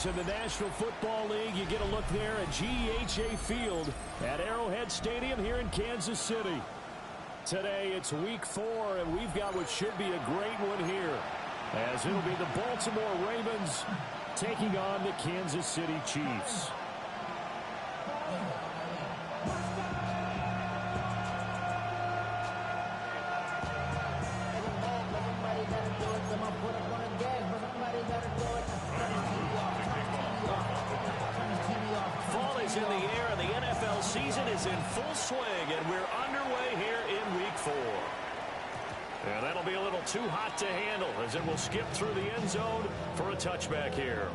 games in the National Football League. You get a look there at GEHA Field at Arrowhead Stadium here in Kansas City. Today it's week 4, and we've got what should be a great one here, as it'll be the Baltimore Ravens taking on the Kansas City Chiefs. Fall is in the air, and the NFL season is in full swing, and we're underway here in week 4. And that'll be a little too hot to handle, as it will skip through the end zone for a touchback here.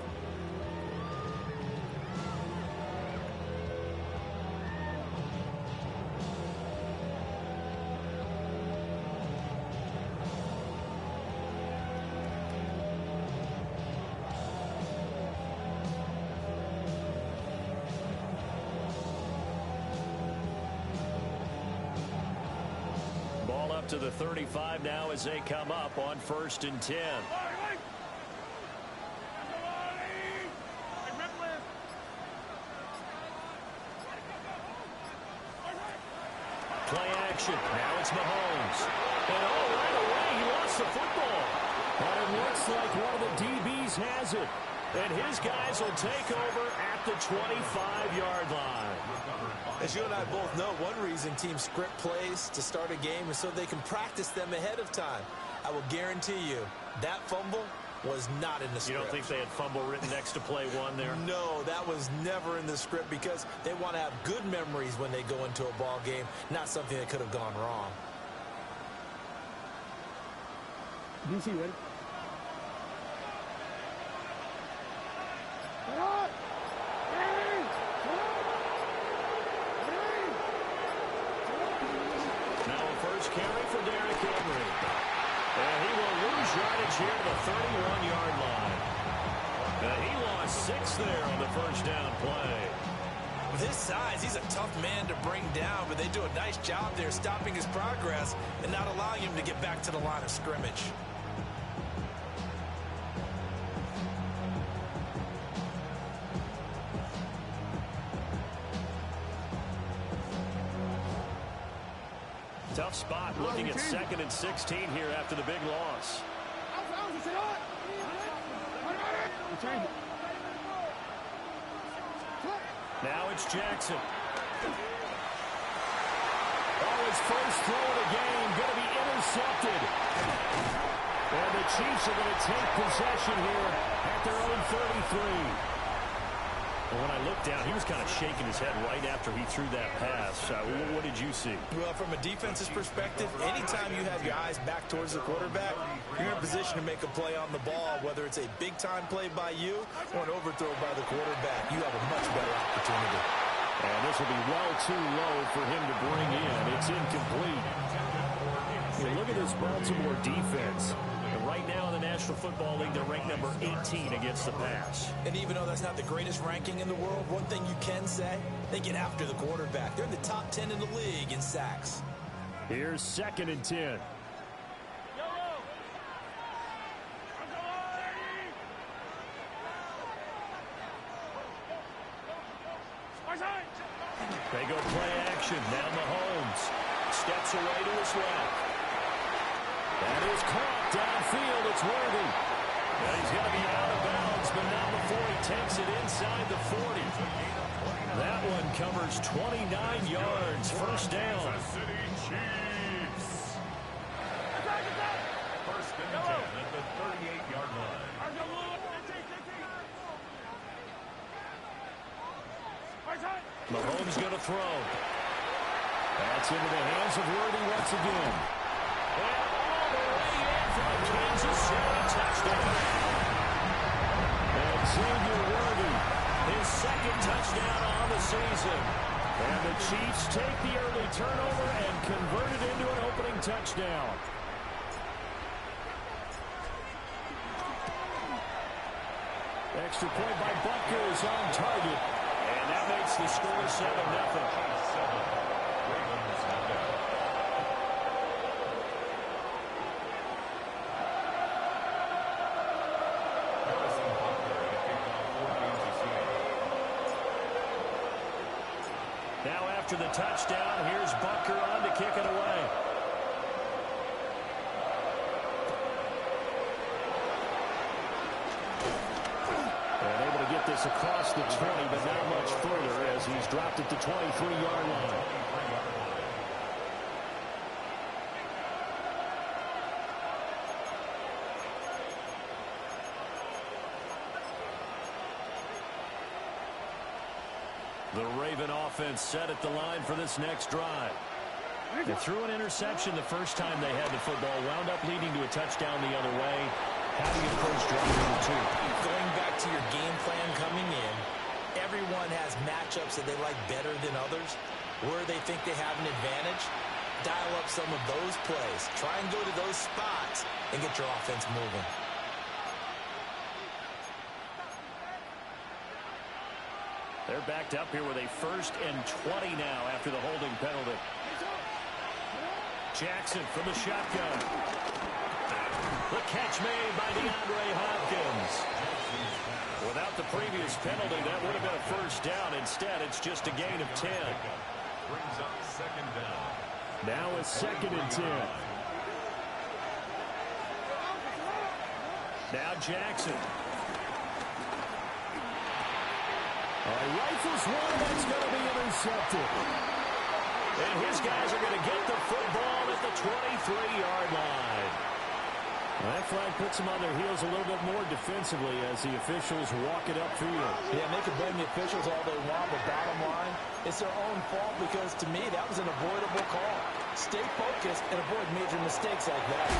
Ball up to the 35 now as they come up on 1st and 10. Play action. Now it's Mahomes. And right away he lost the football. But it looks like one of the DBs has it. And his guys will take over at the 25-yard line. As you and I both know, one reason teams script plays to start a game is so they can practice them ahead of time. I will guarantee you that fumble was not in the script. You don't think they had fumble written next to play 1 there? No, that was never in the script because they want to have good memories when they go into a ball game, not something that could have gone wrong. DC, ready? Carry for Derrick Henry. And he will lose yardage here to the 31-yard line. And he lost 6 there on the first down play. With his size, he's a tough man to bring down, but they do a nice job there stopping his progress and not allowing him to get back to the line of scrimmage. Tough spot looking at 2nd and 16 here after the big loss. Now it's Jackson. Oh, his first throw of the game going to be intercepted. And the Chiefs are going to take possession here at their own 33. And when I looked down, he was kind of shaking his head right after he threw that pass. What did you see? Well, from a defense's perspective, anytime you have your eyes back towards the quarterback, you're in a position to make a play on the ball, whether it's a big-time play by you or an overthrow by the quarterback. You have a much better opportunity. And this will be well too low for him to bring in. It's incomplete. Look at this Baltimore defense. And right now in the National Football League, they're ranked number 18 against the pass. And even though that's not the greatest ranking in the world, one thing you can say, they get after the quarterback. They're in the top 10 in the league in sacks. Here's 2nd and 10. They go play action. Now Mahomes steps away to his left. That is caught downfield. It's Worthy. And he's going to be out of bounds, but not before he takes it inside the 40. That one covers 29 yards. First down. City Chiefs. First and 10 at the 38-yard line. Mahomes going to throw. That's into the hands of Worthy once again. And all the way in for a Kansas City touchdown. And Xavier Worthy, his 2nd touchdown on the season. And the Chiefs take the early turnover and convert it into an opening touchdown. Extra point by Butker is on target. And that makes the score 7-0. Now after the touchdown, here's Bunker on to kick it away. And able to get this across the 20, but not much further as he's dropped at the 23-yard line. The Raven offense set at the line for this next drive. They threw an interception the first time they had the football, wound up leading to a touchdown the other way. How do you approach drive number 2? Going back to your game plan coming in, everyone has matchups that they like better than others. Where they think they have an advantage, dial up some of those plays. Try and go to those spots and get your offense moving. They're backed up here with a 1st and 20 now after the holding penalty. Jackson from the shotgun. The catch made by DeAndre Hopkins. Without the previous penalty, that would have been a first down. Instead, it's just a gain of 10. Brings up 2nd down. Now a 2nd and 10. Now Jackson. Rifles one, that's going to be intercepted. And his guys are going to get the football at the 23-yard line. Well, that flag puts them on their heels a little bit more defensively as the officials walk it upfield. Yeah, they can blame the officials all they want, but bottom line, it's their own fault because, to me, that was an avoidable call. Stay focused and avoid major mistakes like that.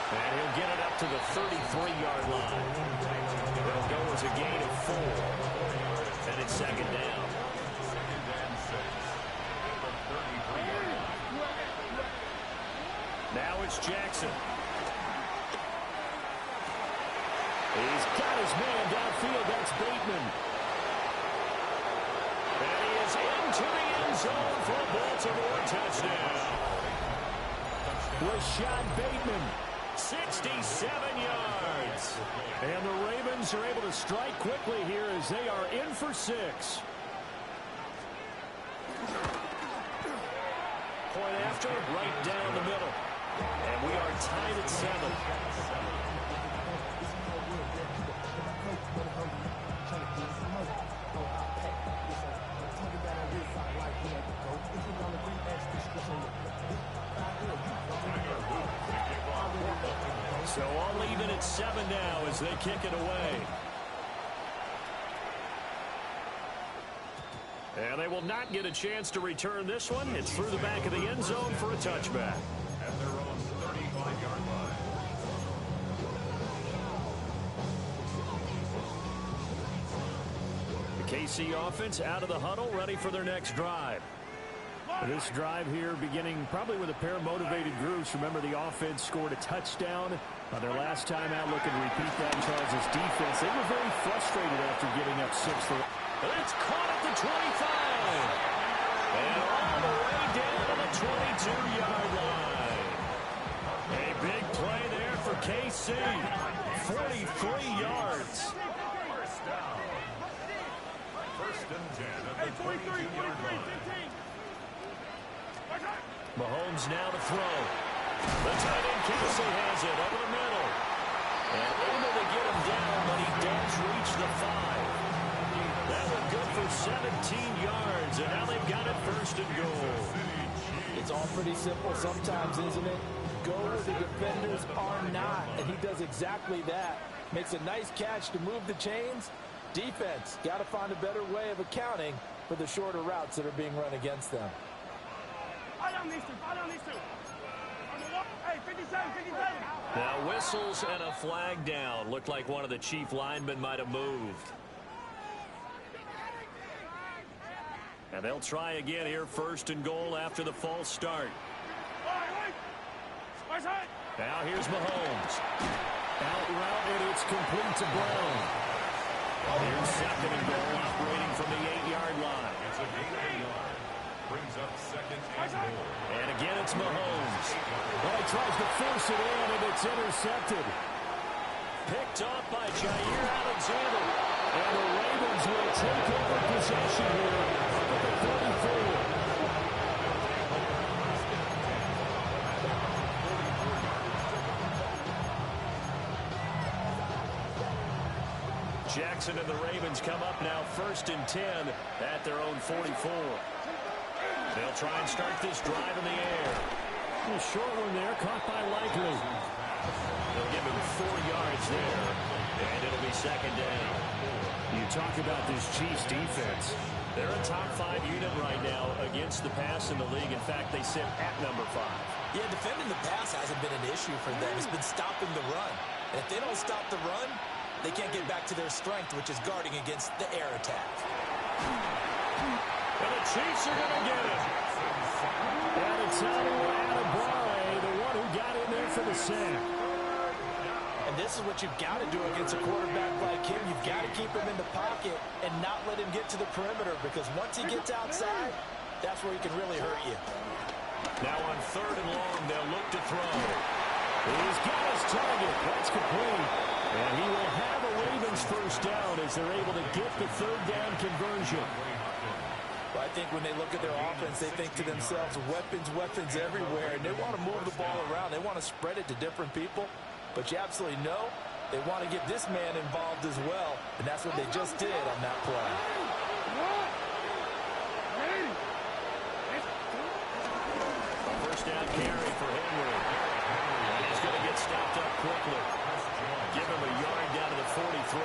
And he'll get it up to the 33-yard line. It'll go as a gain of 4. And it's 2nd down. 2nd and 6. The 33-yard line. Now it's Jackson. He's got his man downfield. That's Bateman. And he is into the end zone for a Baltimore touchdown. Rashad Bateman, 67 yards. And the Ravens are able to strike quickly here as they are in for 6. Point after, right down the middle. And we are tied at 7. So all even at 7 now as they kick it away. And they will not get a chance to return this one. It's through the back of the end zone for a touchback. At their own 35-yard line. The KC offense out of the huddle, ready for their next drive. This drive here beginning probably with a pair of motivated groups. Remember, the offense scored a touchdown on their last time out. Looking to repeat that in Charles' defense. They were very frustrated after giving up 6. It's caught at the 25. And all the way down to the 22-yard line. A big play there for KC. 43 yards. First down. 1st and 10 at the 22-yard line. Mahomes now to throw. The tight end Kelsey has it over the middle. And able to get him down, but he does reach the 5. That one good for 17 yards, and now they've got it 1st and goal. It's all pretty simple sometimes, isn't it? Go where the defenders are not, and he does exactly that. Makes a nice catch to move the chains. Defense, got to find a better way of accounting for the shorter routes that are being run against them. Now whistles and a flag down. Looked like one of the chief linemen might have moved. And they'll try again here, 1st and goal after the false start. Now here's Mahomes. Out route, and it's complete to Brown. Here's 2nd and goal, operating from the 8-yard line. It's a gain of 1 yard. Brings up 2nd and goal. And again, it's Mahomes. Well, he tries to force it in, and it's intercepted. Picked off by Jair Alexander. And the Ravens will take over possession here. at the 44. Jackson and the Ravens come up now 1st and 10 at their own 44. They'll try and start this drive in the air. A short one there, caught by Likely. They'll give him 4 yards there, and it'll be 2nd down. You talk about this Chiefs defense. They're a top 5 unit right now against the pass in the league. In fact, they sit at number 5. Yeah, defending the pass hasn't been an issue for them. It's been stopping the run. And if they don't stop the run, they can't get back to their strength, which is guarding against the air attack. And the Chiefs are going to get it. And it's Adebawore, the one who got in there for the sack. And this is what you've got to do against a quarterback like him. You've got to keep him in the pocket and not let him get to the perimeter, because once he gets outside, that's where he can really hurt you. Now on 3rd and long, they'll look to throw. He's got his target. That's complete. And he will have a Ravens 1st down as they're able to get the 3rd down conversion. Well, I think when they look at their offense, they think to themselves, weapons everywhere, and they want to move the ball around. They want to spread it to different people, but you absolutely know they want to get this man involved as well, and that's what they just did on that play. A 1st down carry for Henry. And he's going to get stopped up quickly. Give him a yard down to the 43.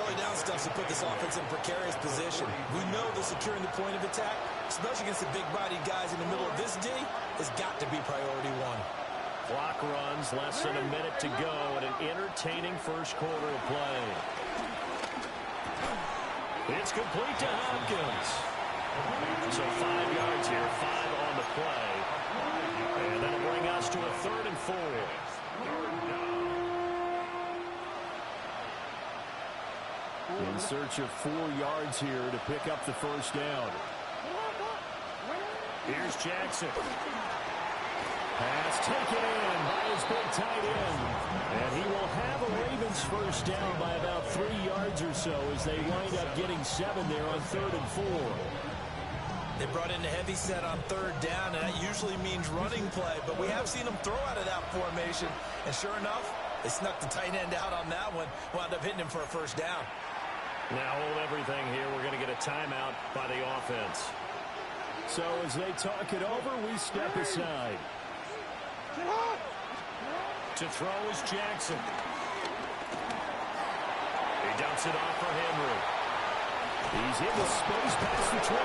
Early down stuff to put this offense in a precarious position. We know that securing the point of attack, especially against the big-bodied guys in the middle of this D, has got to be priority 1. Clock runs, less than a minute to go, and an entertaining 1st quarter of play. It's complete to Hopkins. So 5 yards here, 5 on the play. And that'll bring us to a 3rd and 4. In search of 4 yards here to pick up the 1st down. Here's Jackson. Pass taken in by his big tight end. And he will have a Ravens 1st down by about 3 yards or so as they wind up getting 7 there on 3rd and 4. They brought in a heavy set on 3rd down, and that usually means running play, but we have seen them throw out of that formation. And sure enough, they snuck the tight end out on that one, wound up hitting him for a 1st down. Now hold everything here. We're going to get a timeout by the offense. So as they talk it over, we step aside. To throw is Jackson. He dumps it off for Henry. He's in the space past the 25.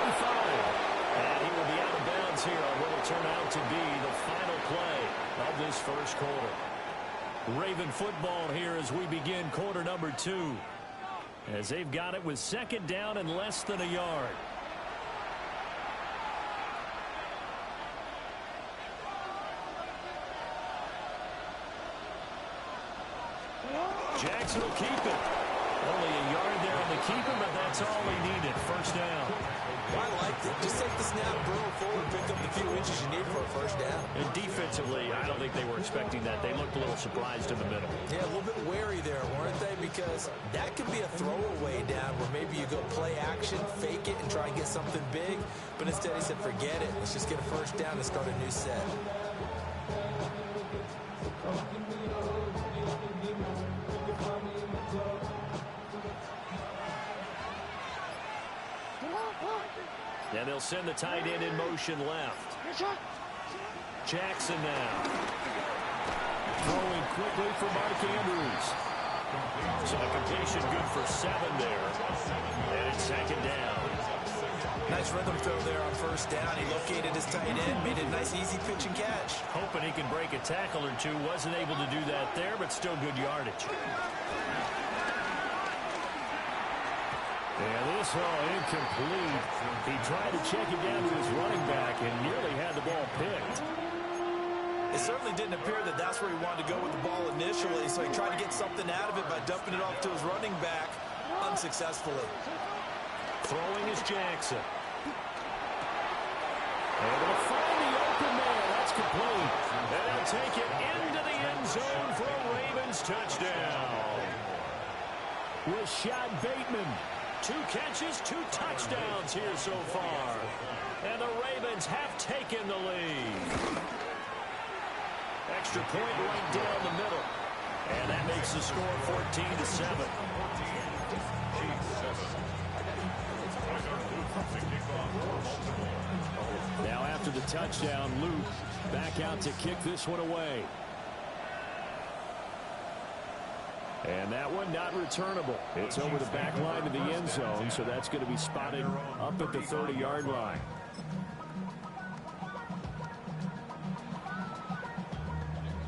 And he will be out of bounds here on what will turn out to be the final play of this 1st quarter. Raven football here as we begin quarter number 2. As they've got it with 2nd down and less than a yard. Jackson will keep it. Only a yard there on the keeper, but that's all he needed. 1st down. Well, I liked it. Just take the snap, burrow forward, pick up the few inches you need for a 1st down. And defensively, I don't think they were expecting that. They looked a little surprised in the middle. Yeah, a little bit wary there, weren't they? Because that could be a throwaway down where maybe you go play action, fake it, and try and get something big. But instead he said, forget it. Let's just get a 1st down and start a new set. And they'll send the tight end in motion left. Jackson now. Throwing quickly for Mark Andrews. So the completion good for 7 there. And it's 2nd down. Nice rhythm throw there on 1st down. He located his tight end, made it a nice easy pitch and catch. Hoping he can break a tackle or two. Wasn't able to do that there, but still good yardage. And this incomplete. He tried to check it down to his running back and nearly had the ball picked. It certainly didn't appear that that's where he wanted to go with the ball initially, so he tried to get something out of it by dumping it off to his running back unsuccessfully. Throwing is Jackson. Able to find the open man. That's complete. And they'll take it into the end zone for a Ravens touchdown. Rashad Bateman 2 catches, 2 touchdowns here so far. And the Ravens have taken the lead. Extra point right down the middle. And that makes the score 14-7. Now after the touchdown, Luke back out to kick this one away. And that one not returnable. It's over the back line of the end zone, so that's going to be spotted up at the 30-yard line.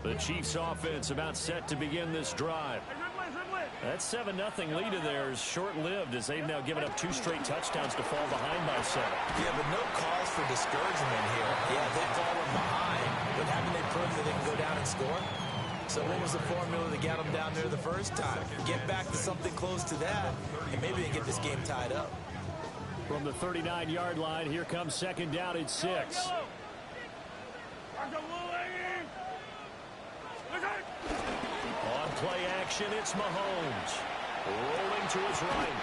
The Chiefs offense about set to begin this drive. That 7-0 lead of theirs short-lived as they've now given up 2 straight touchdowns to fall behind by 7. Yeah, but no cause for discouragement here. Yeah, they've fallen behind, but haven't they proven that they can go down and score? So what was the formula that got them down there the first time? Get back to something close to that, and maybe they get this game tied up. From the 39-yard line, here comes second down at 6. On play action, it's Mahomes. Rolling to his right.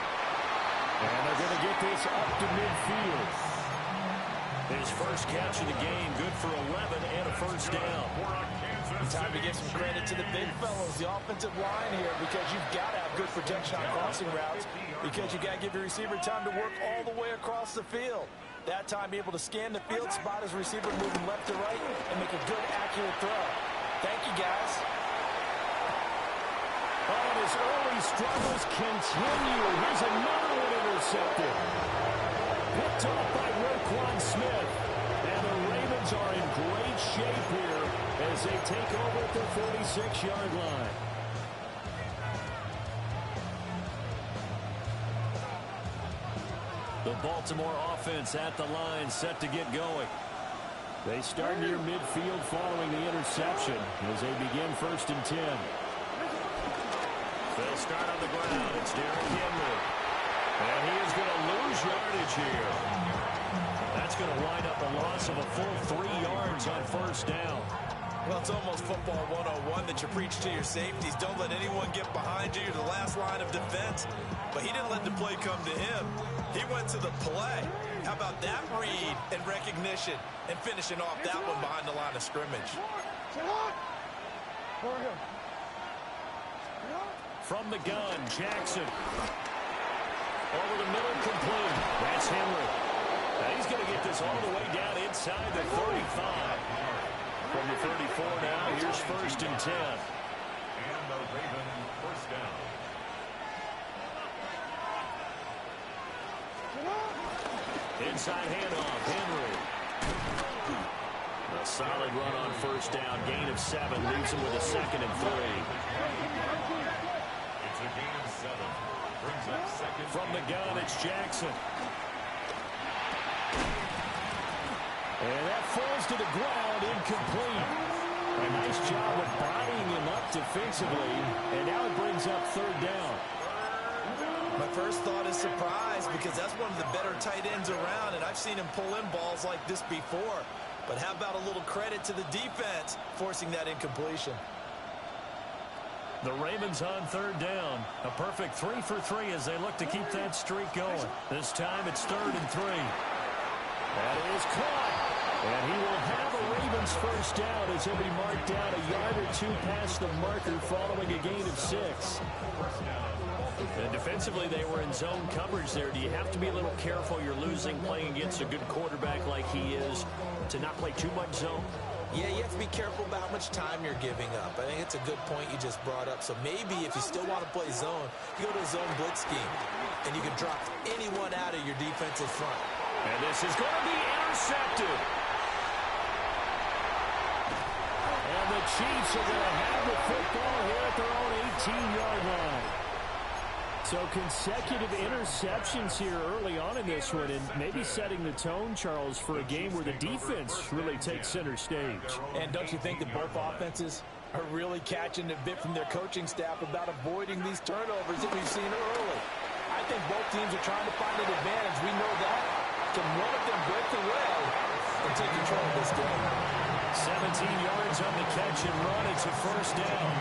And they're going to get this up to midfield. His first catch of the game, good for 11 and a first down. Time to give some credit to the big fellows, the offensive line here, because you've got to have good protection on crossing routes, because you got to give your receiver time to work all the way across the field. That time, able to scan the field, spot his receiver moving left to right, and make a good, accurate throw. Thank you, guys. And his early struggles continue. Here's another one intercepted. Picked off by Roquan Smith. And the Ravens are in great shape here as they take over at the 46-yard line. The Baltimore offense at the line, set to get going. They start near midfield following the interception as they begin 1st and 10. They'll start on the ground. It's Derrick Henry. And he is going to lose yardage here. That's going to wind up a loss of a full 3 yards on 1st down. Well, it's almost football 101 that you preach to your safeties. Don't let anyone get behind you. You're the last line of defense. But he didn't let the play come to him. He went to the play. How about that read and recognition and finishing off that one behind the line of scrimmage? From the gun, Jackson. Over the middle, complete. That's Henry. Now he's going to get this all the way down inside the 35. From the 34 now, here's 1st and 10. And the Raven first down. Inside handoff, Henry. A solid run on 1st down. Gain of 7 leaves him with a 2nd and 3. It's a gain of 7. Brings up 2nd. From the gun, it's Jackson. And that falls to the ground, incomplete. A nice job of bodying him up defensively, and now it brings up 3rd down. My first thought is surprise, because that's one of the better tight ends around, and I've seen him pull in balls like this before. But how about a little credit to the defense forcing that incompletion? The Ravens on 3rd down. A perfect 3 for 3 as they look to keep that streak going. This time it's 3rd and 3. That is caught. And he will have a Ravens first down as he'll be marked down a yard or 2 past the marker following a gain of 6. And defensively, they were in zone coverage there. Do you have to be a little careful? You're losing playing against a good quarterback like he is to not play too much zone? Yeah, you have to be careful about how much time you're giving up. I think it's a good point you just brought up. So maybe if you still want to play zone, you go to a zone blitz scheme, and you can drop anyone out of your defensive front. And this is going to be intercepted. And the Chiefs are going to have the football here at their own 18-yard line. So consecutive interceptions here early on in this one, and maybe setting the tone, Charles, for a game where the defense really takes center stage. And don't you think that both offenses are really catching a bit from their coaching staff about avoiding these turnovers that we've seen early? I think both teams are trying to find an advantage. We know that. Can one of them break away and take control of this game? 17 yards on the catch and run. It's a first down.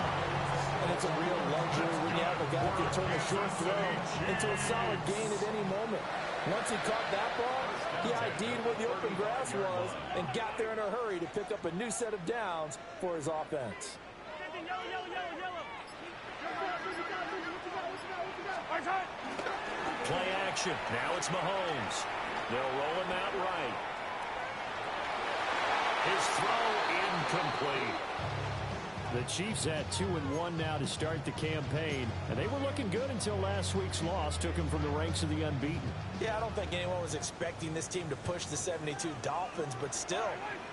And it's a real luxury when you have a guy who can turn a short throw into a solid gain at any moment. Once he caught that ball, he ID'd where the open grass was and got there in a hurry to pick up a new set of downs for his offense. Play action. Now it's Mahomes. They'll roll him out right. His throw incomplete. The Chiefs had 2-1 now to start the campaign, and they were looking good until last week's loss took them from the ranks of the unbeaten. Yeah, I don't think anyone was expecting this team to push the 72 Dolphins, but still,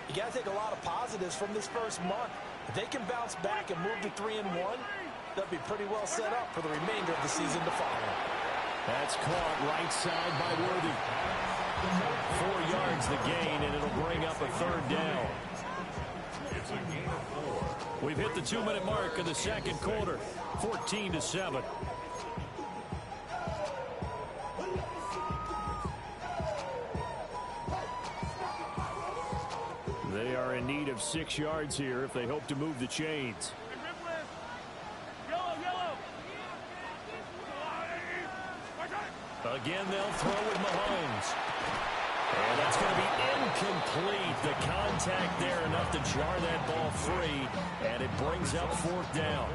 you got to take a lot of positives from this first month. If they can bounce back and move to 3-1, they'll be pretty well set up for the remainder of the season to follow. That's caught right side by Worthy. 4 yards the gain, and it'll bring up a third down. It's a gain of 4. We've hit the 2-minute mark of the second quarter, 14-7. They are in need of 6 yards here if they hope to move the chains. Again, they'll throw with Mahomes. And that's going to be incomplete. The contact there enough to jar that ball free, and it brings up fourth down.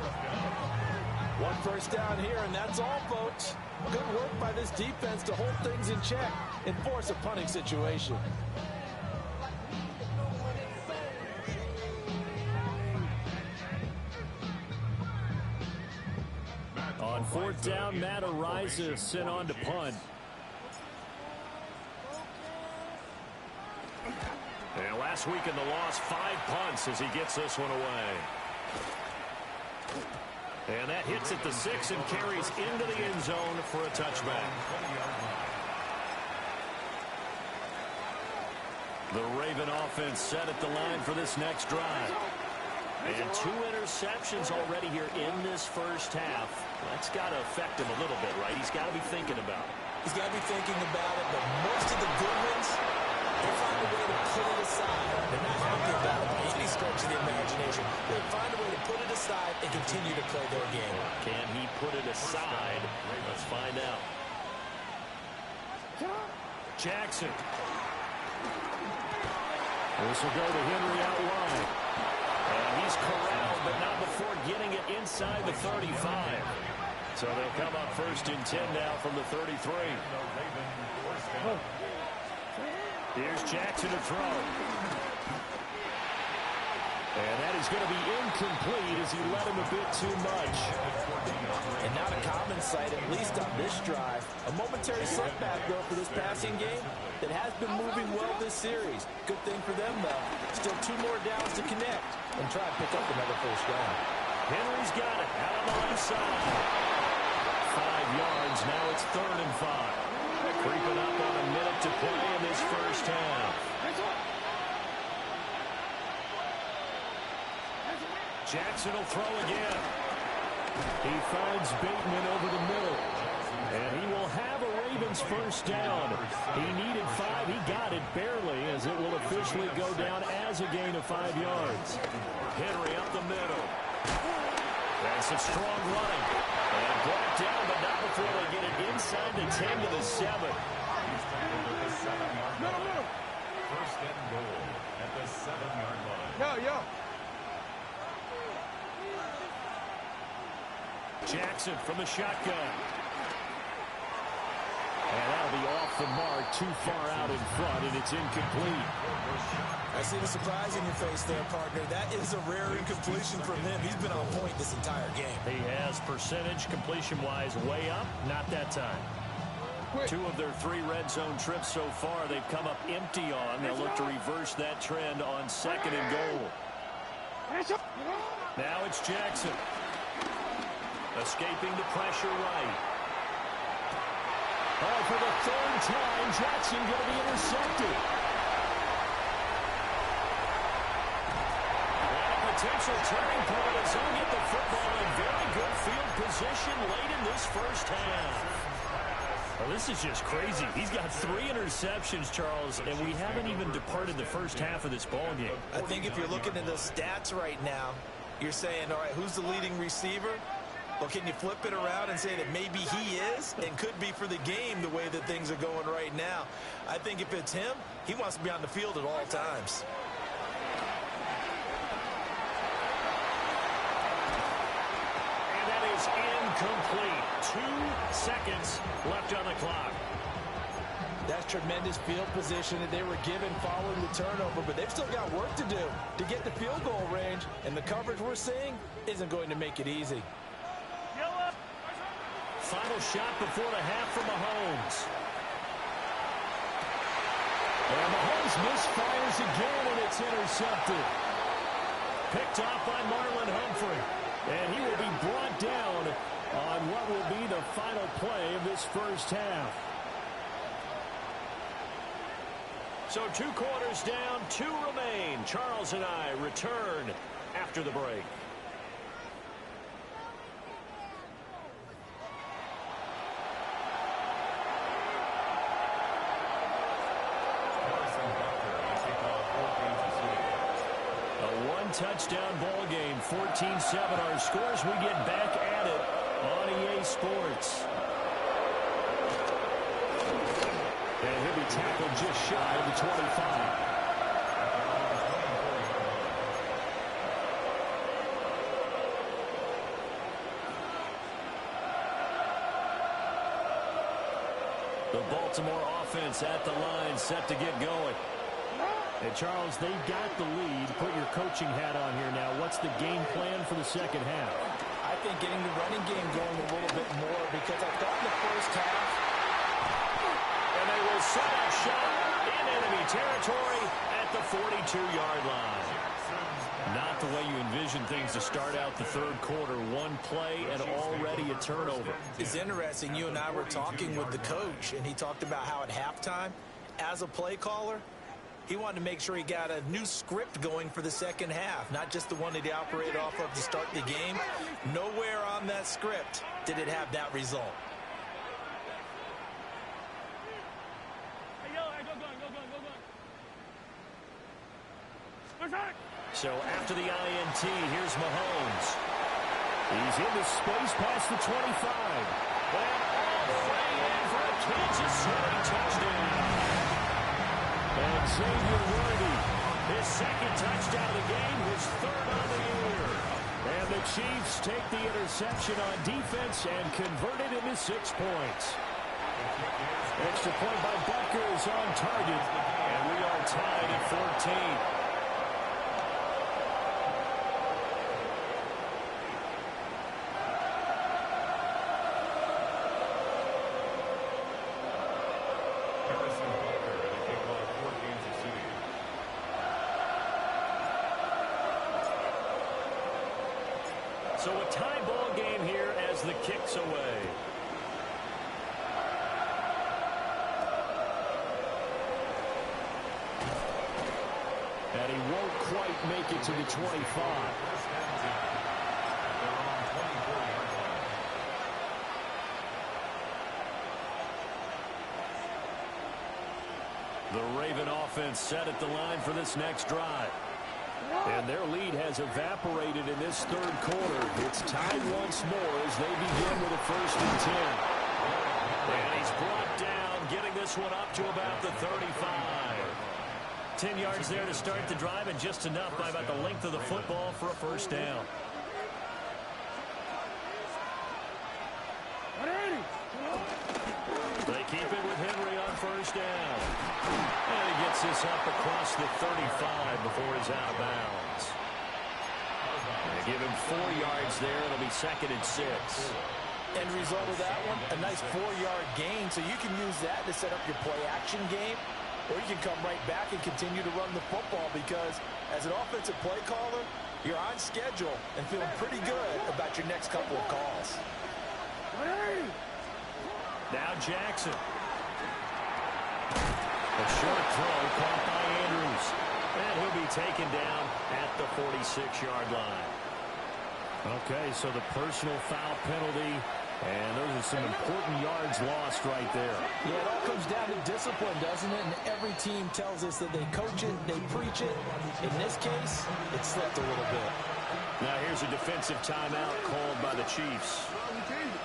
One first down here, and that's all, folks. Good work by this defense to hold things in check and force a punting situation. On fourth down, Matt Araiza sent on to punt. And last week in the loss, 5 punts as he gets this one away. And that hits at the 6 and carries into the end zone for a touchback. The Raven offense set at the line for this next drive. And 2 interceptions already here in this first half. That's got to affect him a little bit, right? He's got to be thinking about it. He's got to be thinking about it, but most of the good ones, they find a way to put it aside. They're not happy about it by any stretch of the imagination. They find a way to put it aside and continue to play their game. Can he put it aside? Let's find out. Jackson. This will go to Henry out wide. And he's corralled, but not before getting it inside the 35. So they'll come up first and 10 now from the 33. Here's Jackson to throw. And that is going to be incomplete as he let him a bit too much. And not a common sight, at least on this drive. A momentary setback, though, for this passing game that has been moving well this series. Good thing for them, though. Still 2 more downs to connect and try to pick up another first down. Henry's got it out on the left side. 5 yards. Now it's 3rd and 5. Creeping up on a minute to play in this first half. Jackson will throw again. He finds Bateman over the middle. And he will have a Ravens first down. He needed 5. He got it barely as it will officially go down as a gain of 5 yards. Henry up the middle. That's some strong running. And brought down, but not before they get it inside the 10 to the 7. First and goal at the 7-yard line. Jackson from the shotgun. And that'll be off the mark, too far out in front, and it's incomplete. I see the surprise in your face there, partner. That is a rare incompletion from him. He's been on point this entire game. He has percentage completion-wise way up, not that time. 2 of their 3 red zone trips so far they've come up empty on. They'll look to reverse that trend on 2nd and goal. Now it's Jackson. Escaping the pressure right. Oh, for the 3rd time, Jackson going to be intercepted. And a potential turning point as he'll get the football in very good field position late in this first half. Well, this is just crazy. He's got 3 interceptions, Charles, and we haven't even departed the first half of this ball game. I think if you're looking at the stats right now, You're saying, all right, who's the leading receiver? Well, can you flip it around and say that maybe he is and could be for the game the way that things are going right now? I think if it's him, he wants to be on the field at all times. And that is incomplete. 2 seconds left on the clock. That's tremendous field position that they were given following the turnover, but they've still got work to do to get the field goal range, and the coverage we're seeing isn't going to make it easy. Final shot before the half from Mahomes. And Mahomes misfires again, and it's intercepted. Picked off by Marlon Humphrey. And he will be brought down on what will be the final play of this first half. So 2 quarters down, 2 remain. Charles and I return after the break. Touchdown ball game, 14-7 our scores. We get back at it on EA Sports. And he'll be tackled just shy of the 25. The Baltimore offense at the line, set to get going. And Charles, they've got the lead. Put your coaching hat on here now. What's the game plan for the second half? I think getting the running game going a little bit more, because I thought in the first half. And they will set up shop in enemy territory at the 42-yard line. Not the way you envision things to start out the third quarter. 1 play and already a turnover. It's interesting. You and I were talking with the coach, and he talked about how at halftime, as a play caller, he wanted to make sure he got a new script going for the second half, not just the one that he operated off of to start the game. Nowhere on that script did it have that result. So after the INT, here's Mahomes. He's in the space past the 25. And all way in for a Kansas City touchdown. And Xavier Worthy, his second touchdown of the game, his 3rd on the year. And the Chiefs take the interception on defense and convert it into 6 points. Extra point by Butker is on target, and we are tied at 14. So a tie ball game here as the kick's away. And he won't quite make it to the 25. The Raven offense set at the line for this next drive. And their lead has evaporated in this third quarter. It's tied once more as they begin with a 1st and 10. And he's brought down, getting this one up to about the 35. 10 yards there to start the drive, and just enough by about the length of the football for a 1st down. They keep it with Henry on 1st down. And he gets this up across the 35 before he's out of bounds. They give him 4 yards there. It'll be 2nd and 6. End result of that one, a nice 4-yard gain. So you can use that to set up your play-action game, or you can come right back and continue to run the football, because as an offensive play caller, you're on schedule and feeling pretty good about your next couple of calls. Now Jackson. A short throw caught by Andrews. And he'll be taken down at the 46-yard line. Okay, so the personal foul penalty, and those are some important yards lost right there. Yeah, it all comes down to discipline, doesn't it? And every team tells us that they coach it, they preach it. In this case, it slipped a little bit. Now here's a defensive timeout called by the Chiefs.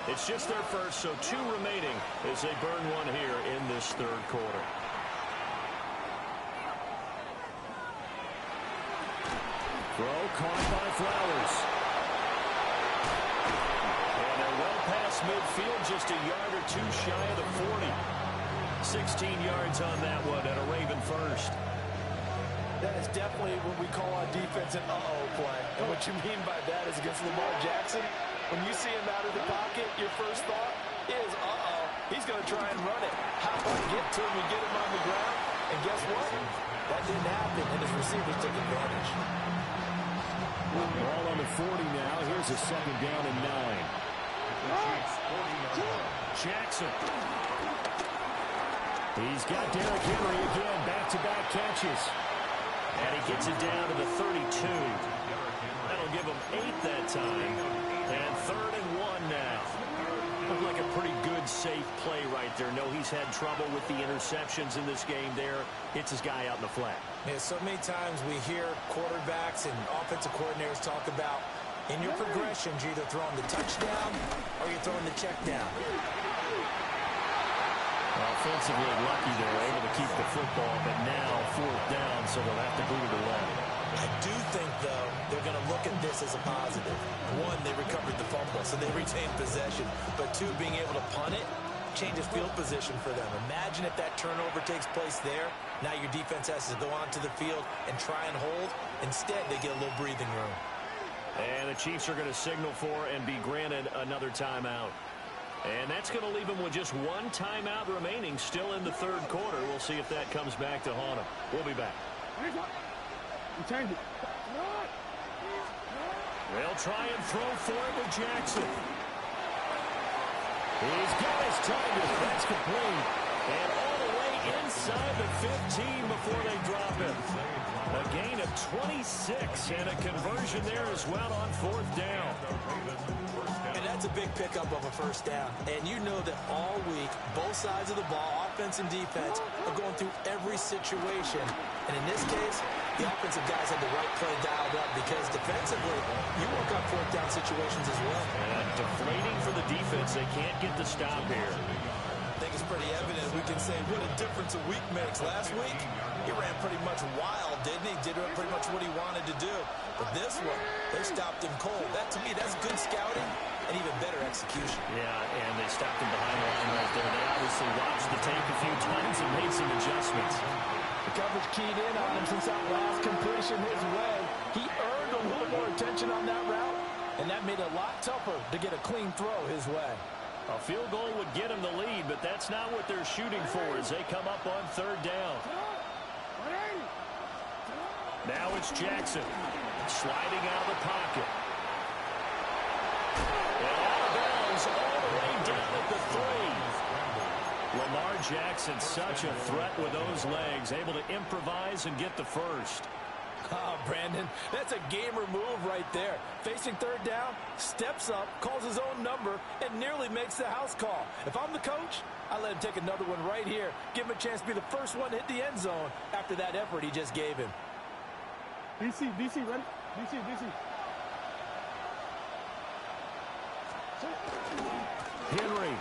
It's just their first, so 2 remaining as they burn one here in this third quarter. Throw caught by Flowers. And they're well past midfield, just a yard or 2 shy of the 40. 16 yards on that one and a Raven first. That is definitely what we call on defense an uh-oh play. And what you mean by that is against Lamar Jackson, when you see him out of the pocket, your first thought is, uh-oh, he's going to try and run it. How about get to him and get him on the ground? And guess what? That didn't happen, and his receivers took advantage. Ball on the 40 now. Here's a 2nd down and 9. Jackson. He's got Derrick Henry again. Back-to-back catches. And he gets it down to the 32. That'll give him 8 that time. And 3rd and 1 now. Looked like a pretty good, safe play right there. No, he's had trouble with the interceptions in this game there. Hits his guy out in the flat. Yeah, so many times we hear quarterbacks and offensive coordinators talk about in your progressions, you're either throwing the touchdown or you're throwing the check down. Offensively lucky they're able to keep the football, but now 4th down, so they'll have to boot it away. I do think, though, they're going to look at this as a positive. 1, they recovered the fumble, so they retained possession. But 2, being able to punt it changes field position for them. Imagine if that turnover takes place there. Now your defense has to go onto the field and try and hold. Instead, they get a little breathing room. And the Chiefs are going to signal for and be granted another timeout. And that's going to leave them with just 1 timeout remaining still in the third quarter. We'll see if that comes back to haunt them. We'll be back. They'll try and throw for it with Jackson. He's got his target. That's complete. And all the way inside the 15 before they drop it. A gain of 26 and a conversion there as well on 4th down. And that's a big pickup of a first down. And you know that all week, both sides of the ball, offense and defense, are going through every situation. And in this case, the offensive guys had the right play dialed up because defensively, you work on 4th down situations as well. And deflating for the defense. They can't get the stop here. I think it's pretty evident. We can say what a difference a week makes. Last week, he ran pretty much wild, didn't he? Did pretty much what he wanted to do. But this one, they stopped him cold. That, to me, that's good scouting and even better execution. Yeah, and they stopped him behind the line right there. They obviously watched the tape a few times and made some adjustments. The coverage keyed in on him since that last completion his way. He earned a little more attention on that route, and that made it a lot tougher to get a clean throw his way. A field goal would get him the lead, but that's not what they're shooting for as they come up on 3rd down. Now it's Jackson sliding out of the pocket. And out of bounds all the way down at the 3. Lamar Jackson, such a threat with those legs, able to improvise and get the first. Oh, Brandon, that's a gamer move right there. Facing 3rd down, steps up, calls his own number, and nearly makes the house call. If I'm the coach, I let him take another one right here. Give him a chance to be the first one to hit the end zone after that effort he just gave him. DC, ready? DC. Henry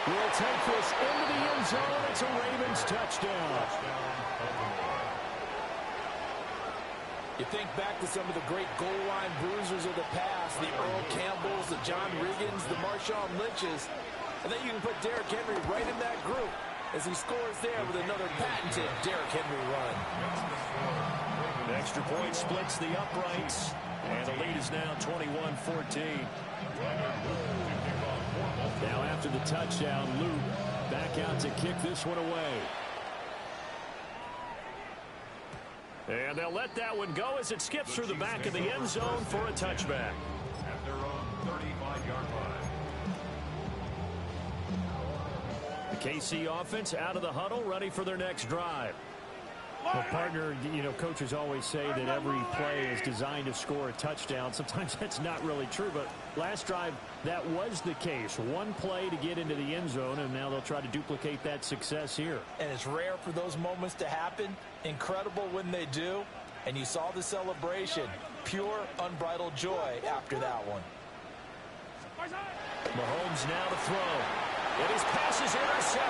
will take this into the end zone. It's a Ravens touchdown. You think back to some of the great goal line bruisers of the past, the Earl Campbells, the John Riggins, the Marshawn Lynches, and then you can put Derrick Henry right in that group as he scores there with another patented Derrick Henry run. An extra point splits the uprights, and the lead is now 21-14. Now after the touchdown, Luke back out to kick this one away. And they'll let that one go as it skips through the back of the end zone for a touchback. At their own 35-yard line. The KC offense out of the huddle, ready for their next drive. Well, partner, you know, coaches always say that every play is designed to score a touchdown. Sometimes that's not really true, but last drive, that was the case. One play to get into the end zone, and now they'll try to duplicate that success here. And it's rare for those moments to happen. Incredible when they do. And you saw the celebration. Pure, unbridled joy after that one. Mahomes now to throw. And his pass is intercepted.